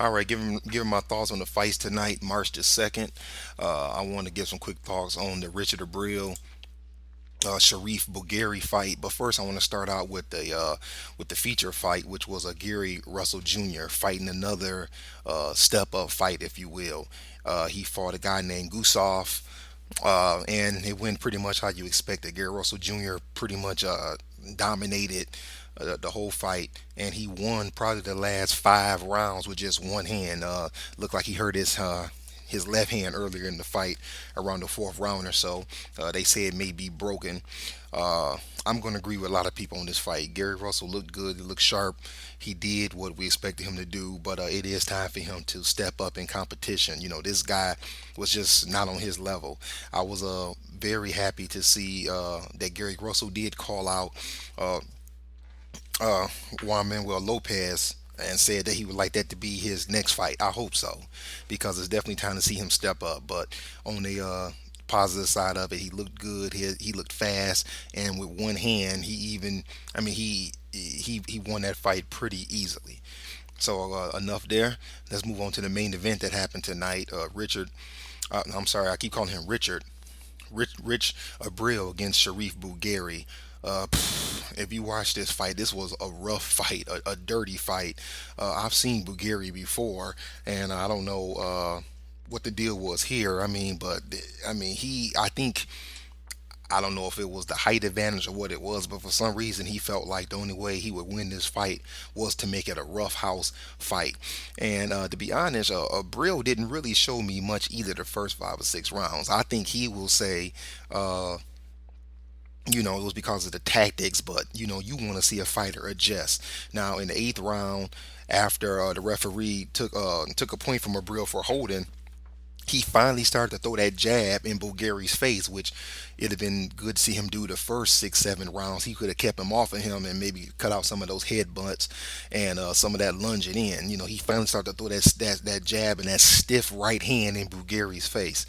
All right, giving my thoughts on the fights tonight, March the 2nd. I want to give some quick thoughts on the Richard Abril Sharif Bogere fight. But first, I want to start out with the feature fight, which was a Gary Russell Jr. fighting another step up fight, if you will. He fought a guy named Gusev, and it went pretty much how you expected. Gary Russell Jr. pretty much dominated the whole fight, and he won probably the last 5 rounds with just one hand. Looked like he hurt his left hand earlier in the fight around the fourth round or so. They say it may be broken. I'm going to agree with a lot of people on this fight. Gary Russell looked good. He looked sharp. He did what we expected him to do, but it is time for him to step up in competition. This guy was just not on his level. I was very happy to see that Gary Russell did call out uh, Juan Manuel Lopez and said that he would like that to be his next fight. I hope so, because it's definitely time to see him step up. But on the positive side of it, he looked good. He looked fast, and with one hand, I mean, he won that fight pretty easily. So enough there. Let's move on to the main event that happened tonight. I'm sorry, I keep calling him Richard. Rich Abril against Sharif Bogere. If you watch this fight, this was a rough fight, a dirty fight. I've seen Bulgari before, and I don't know what the deal was here. I think I don't know if it was the height advantage or what it was, but for some reason he felt like the only way he would win this fight was to make it a rough house fight. And to be honest, Brill didn't really show me much either the first 5 or 6 rounds. I think he will say. It was because of the tactics, but you want to see a fighter adjust. Now, in the eighth round, after the referee took a point from Abril for holding, he finally started to throw that jab in Bulgari's face, which it'd have been good to see him do the first 6, 7 rounds. He could have kept him off of him and maybe cut out some of those headbutts and some of that lunging in. He finally started to throw that jab and that stiff right hand in Bulgari's face.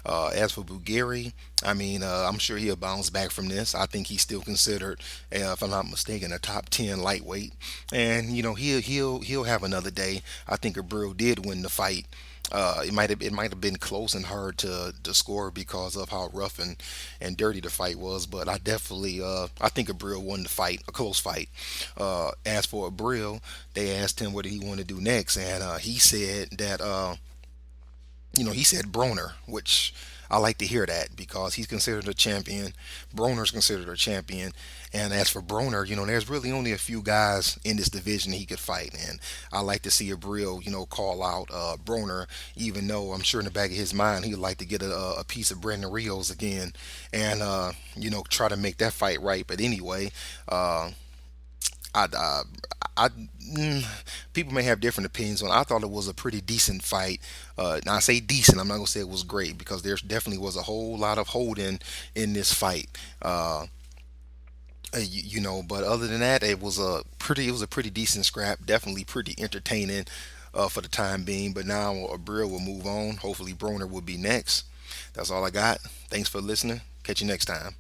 As for Bulgari, I'm sure he'll bounce back from this. I think he's still considered, if I'm not mistaken, a top 10 lightweight, and he'll have another day. I think Abreu did win the fight. It might have been close and hard to score because of how rough and dirty the fight was. But I think Abreu won the fight, a close fight. As for Abreu, they asked him what did he want to do next, and he said that he said Broner, which I like to hear that because he's considered a champion. Broner's considered a champion. And as for Broner, there's really only a few guys in this division he could fight. And I like to see Abril, call out Broner, even though I'm sure in the back of his mind he'd like to get a piece of Brandon Rios again and, try to make that fight right. But anyway, I, I, I mm, people may have different opinions on. I thought it was a pretty decent fight. Now I say decent. I'm not gonna say it was great because there definitely was a whole lot of holding in this fight. But other than that, it was a pretty decent scrap. Definitely pretty entertaining for the time being. But now Abril will move on. Hopefully Broner will be next. That's all I got. Thanks for listening. Catch you next time.